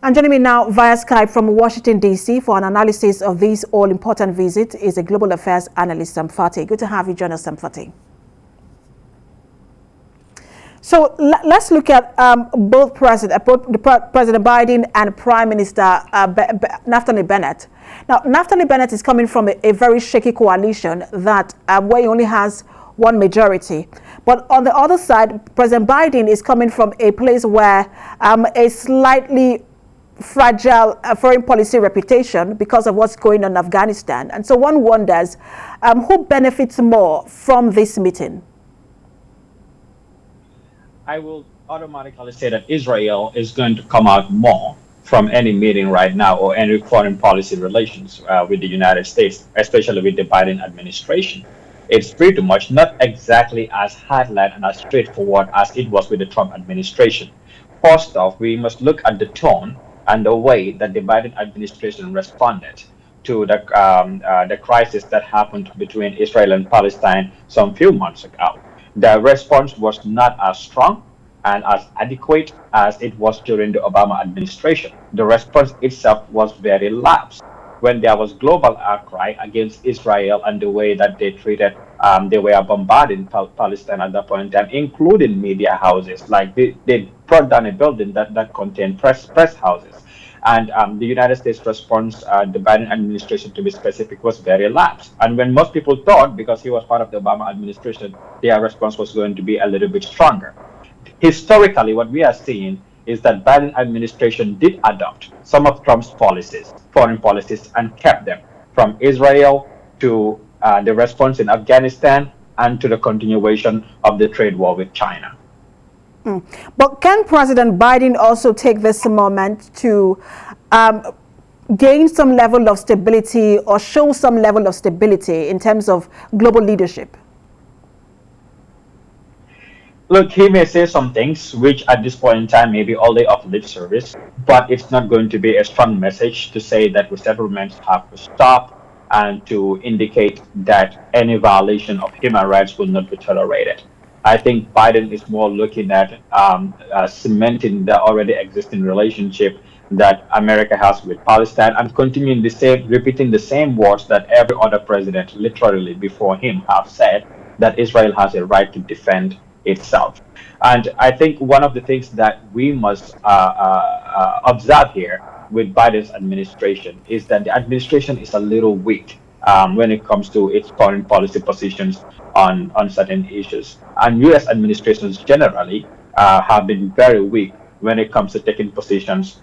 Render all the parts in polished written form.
And joining me now via Skype from Washington, D.C. for an analysis of this all-important visit is a Global Affairs Analyst, Phatey. Good to have you join us, Phatey. So let's look at both President Biden and Prime Minister Naftali Bennett. Now, Naftali Bennett is coming from a very shaky coalition that where he only has one majority. But on the other side, President Biden is coming from a place where a slightly fragile foreign policy reputation because of what's going on in Afghanistan. And so one wonders who benefits more from this meeting? I will automatically say that Israel is going to come out more from any meeting right now or any foreign policy relations with the United States, especially with the Biden administration. It's pretty much not exactly as hard-line and as straightforward as it was with the Trump administration. First off, we must look at the tone and the way that the Biden administration responded to the crisis that happened between Israel and Palestine some few months ago. The response was not as strong and as adequate as it was during the Obama administration. The response itself was very lapsed. When there was global outcry against Israel and the way that they treated, they were bombarding Palestine at that point in time, including media houses. Like they brought down a building that contained press houses. And the United States response, the Biden administration to be specific, was very lapsed. And when most people thought, because he was part of the Obama administration, their response was going to be a little bit stronger. Historically, what we are seeing is that Biden administration did adopt some of Trump's policies, foreign policies, and kept them, from Israel to the response in Afghanistan and to the continuation of the trade war with China. But can President Biden also take this moment to gain some level of stability or show some level of stability in terms of global leadership? Look, he may say some things which at this point in time may be only of lip service, but it's not going to be a strong message to say that resettlements have to stop and to indicate that any violation of human rights will not be tolerated. I think Biden is more looking at cementing the already existing relationship that America has with Palestine and continuing repeating the same words that every other president literally before him have said, that Israel has a right to defend itself. And I think one of the things that we must observe here with Biden's administration is that the administration is a little weak when it comes to its foreign policy positions on certain issues. And U.S. administrations generally have been very weak when it comes to taking positions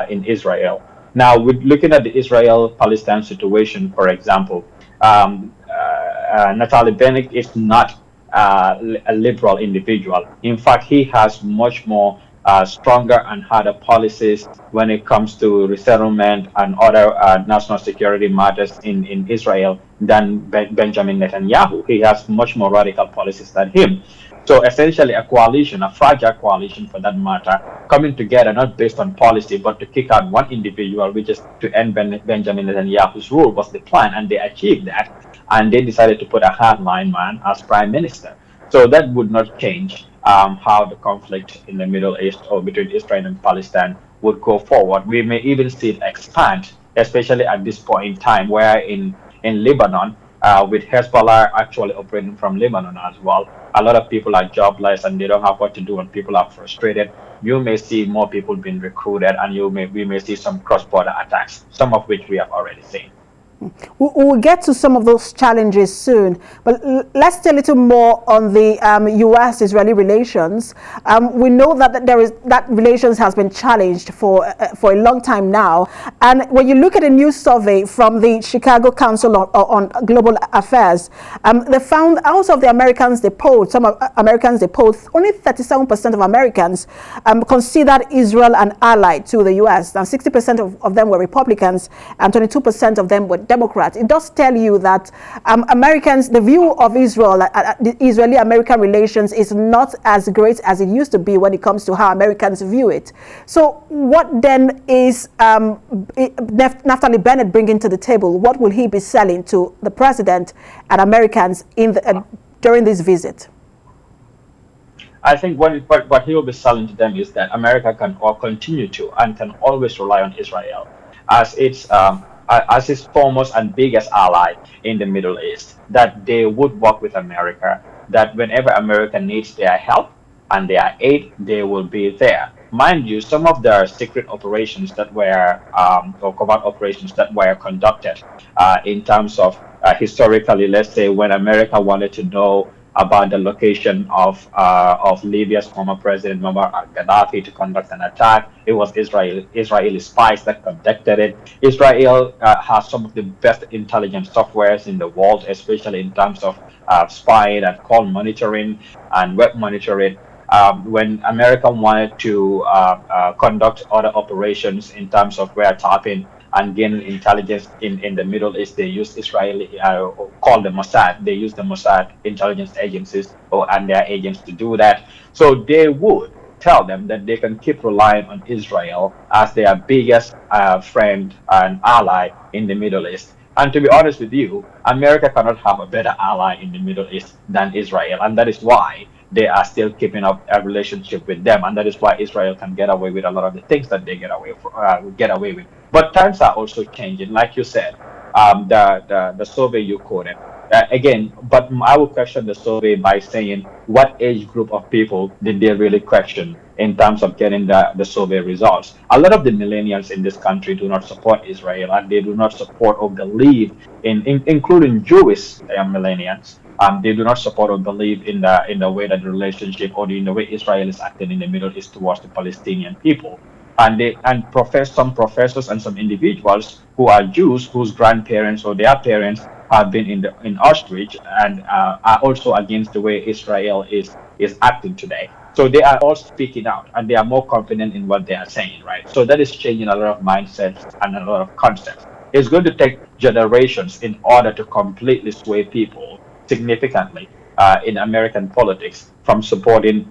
in Israel. Now, with looking at the Israel-Palestine situation, for example, Naftali Bennett is not a liberal individual. In fact, he has much more stronger and harder policies when it comes to resettlement and other national security matters in Israel than Benjamin Netanyahu. He has much more radical policies than him. So essentially a coalition, a fragile coalition for that matter, coming together not based on policy but to kick out one individual, which is to end Benjamin Netanyahu's rule, was the plan, and they achieved that. And they decided to put a hardline man as prime minister. So that would not change how the conflict in the Middle East or between Israel and Palestine would go forward. We may even see it expand, especially at this point in time, where in Lebanon, with Hezbollah actually operating from Lebanon as well, a lot of people are jobless and they don't have what to do, and people are frustrated. You may see more people being recruited, and we may see some cross-border attacks, some of which we have already seen. We'll get to some of those challenges soon, but let's stay a little more on the US-Israeli relations. We know that that relations has been challenged for a long time now, and when you look at a new survey from the Chicago Council on Global Affairs, they found out of the Americans they polled, Americans they polled, only 37% of Americans considered Israel an ally to the US, and 60% of them were Republicans, and 22% of them were Democrats. It does tell you that Americans, the view of Israel, the Israeli-American relations is not as great as it used to be when it comes to how Americans view it. So what then is Naftali Bennett bringing to the table? What will he be selling to the president and Americans during this visit? I think what he will be selling to them is that America can or continue to and can always rely on Israel as its foremost and biggest ally in the Middle East. That they would work with America. That whenever America needs their help and their aid, they will be there. Mind you, some of the secret operations that were or covert operations that were conducted in terms of historically, let's say when America wanted to know about the location of Libya's former president Muammar Gaddafi to conduct an attack. It was Israeli spies that conducted it. Israel has some of the best intelligence softwares in the world, especially in terms of spying and call monitoring and web monitoring. When America wanted to conduct other operations in terms of wiretapping and gaining intelligence in the Middle East, they used Israeli, called the Mossad. They used the Mossad intelligence agencies and their agents to do that. So they would tell them that they can keep relying on Israel as their biggest friend and ally in the Middle East. And to be honest with you, America cannot have a better ally in the Middle East than Israel. And that is why they are still keeping up a relationship with them. And that is why Israel can get away with a lot of the things that they get away with. But times are also changing. Like you said, the survey you quoted. Again, but I would question the survey by saying what age group of people did they really question in terms of getting the survey results. A lot of the millennials in this country do not support Israel, and they do not support or believe including Jewish millennials. They do not support or believe in the way that the relationship or in the way Israel is acting in the Middle East towards the Palestinian people. Some professors and some individuals who are Jews whose grandparents or their parents have been in Auschwitz and are also against the way Israel is acting today. So they are all speaking out and they are more confident in what they are saying, right? So that is changing a lot of mindsets and a lot of concepts. It's going to take generations in order to completely sway people significantly in American politics from supporting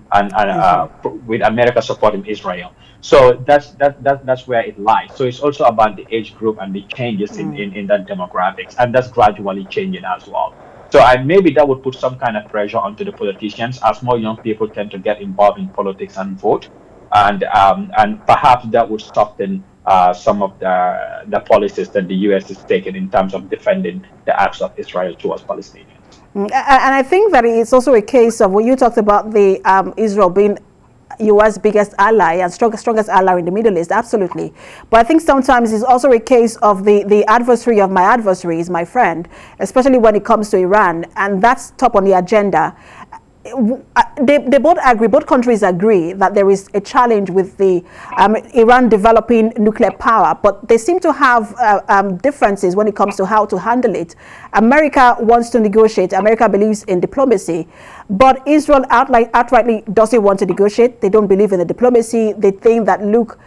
with America supporting Israel. So that's where it lies. So it's also about the age group and the changes in that demographics, and that's gradually changing as well. So maybe that would put some kind of pressure onto the politicians as more young people tend to get involved in politics and vote, and perhaps that would soften some of the policies that the U.S. is taking in terms of defending the acts of Israel towards Palestinians. And I think that it's also a case of when you talked about the Israel being U.S. biggest ally and strongest ally in the Middle East, absolutely. But I think sometimes it's also a case of the adversary of my adversary is my friend, especially when it comes to Iran, and that's top on the agenda. They both agree, both countries agree that there is a challenge with the Iran developing nuclear power, but they seem to have differences when it comes to how to handle it. America wants to negotiate. America believes in diplomacy, but Israel outrightly doesn't want to negotiate. They don't believe in the diplomacy. They think that, look,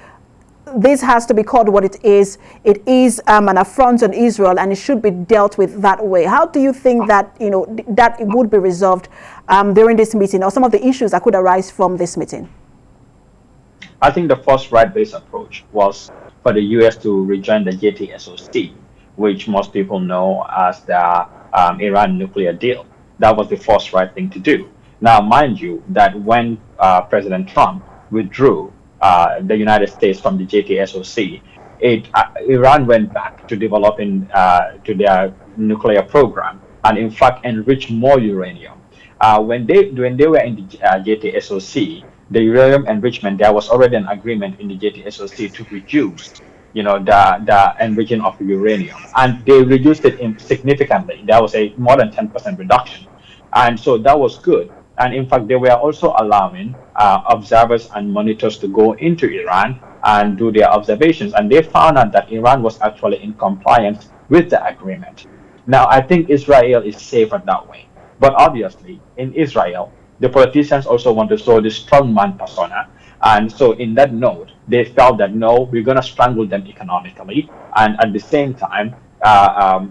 this has to be called what it is. It is an affront on Israel, and it should be dealt with that way. How do you think that that it would be resolved during this meeting, or some of the issues that could arise from this meeting? I think the first right-based approach was for the U.S. to rejoin the JTSOC, which most people know as the Iran nuclear deal. That was the first right thing to do. Now, mind you, that when President Trump withdrew the United States from the JTSOC, Iran went back to developing to their nuclear program and in fact enrich more uranium. When they were in the JTSOC, the uranium enrichment, there was already an agreement in the JTSOC to reduce the enriching of uranium, and they reduced it significantly. There was a more than 10% reduction, and so that was good. And in fact, they were also allowing observers and monitors to go into Iran and do their observations. And they found out that Iran was actually in compliance with the agreement. Now, I think Israel is safer that way. But obviously, in Israel, the politicians also want to show the strongman persona. And so in that note, they felt that, no, we're going to strangle them economically. And at the same time,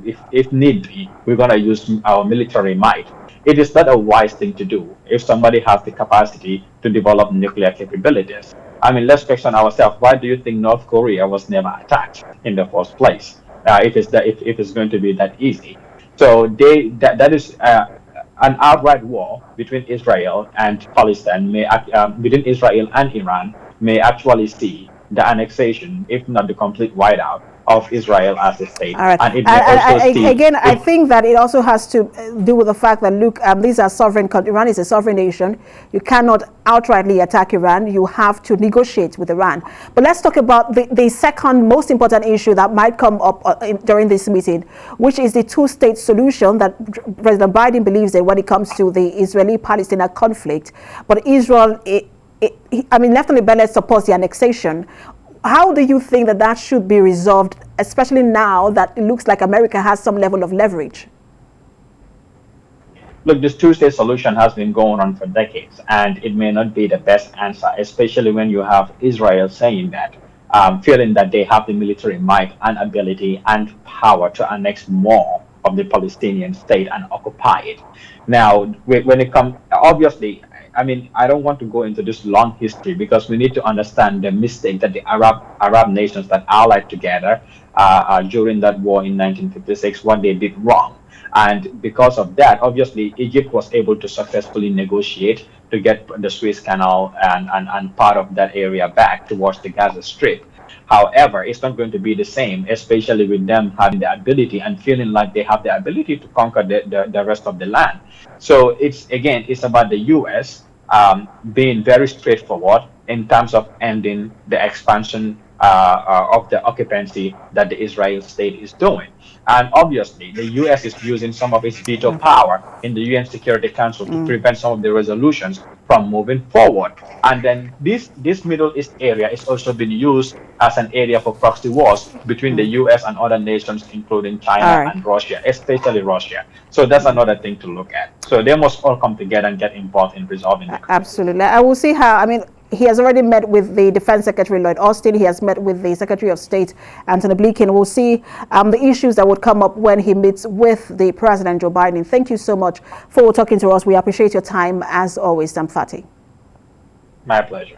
if need be, we're going to use our military might. It is not a wise thing to do if somebody has the capacity to develop nuclear capabilities. I mean, let's question ourselves. Why do you think North Korea was never attacked in the first place? If it's going to be that easy. So that is an outright war between Israel and Palestine between Israel and Iran may actually see the annexation, if not the complete whiteout, of Israel as a state. All right. And it may also see... Again, I think that it also has to do with the fact that, look, these are sovereign countries. Iran is a sovereign nation. You cannot outrightly attack Iran. You have to negotiate with Iran. But let's talk about the second most important issue that might come up during this meeting, which is the two-state solution that President Biden believes in when it comes to the Israeli-Palestinian conflict. But Israel, Naftali Bennett supports the annexation. How do you think that should be resolved, especially now that it looks like America has some level of leverage? Look, this two-state solution has been going on for decades, and it may not be the best answer, especially when you have Israel saying that, feeling that they have the military might and ability and power to annex more of the Palestinian state and occupy it. Now, when it comes, obviously, I don't want to go into this long history because we need to understand the mistake that the Arab nations that allied together during that war in 1956, what they did wrong. And because of that, obviously, Egypt was able to successfully negotiate to get the Suez Canal and part of that area back towards the Gaza Strip. However, it's not going to be the same, especially with them having the ability and feeling like they have the ability to conquer the rest of the land. So it's about the U.S. Being very straightforward in terms of ending the expansion of the occupancy that the Israel state is doing. And obviously, the U.S. is using some of its veto power in the UN Security Council to prevent some of the resolutions from moving forward. And then this Middle East area is also being used as an area for proxy wars between the U.S. and other nations, including China and Russia, especially Russia. So that's another thing to look at. So they must all come together and get involved in resolving the conflict. Absolutely. I will see how, he has already met with the Defense Secretary Lloyd Austin. He has met with the Secretary of State Antony Blinken. We'll see the issues that would come up when he meets with the President Joe Biden. Thank you so much for talking to us. We appreciate your time as always, Phatey. My pleasure.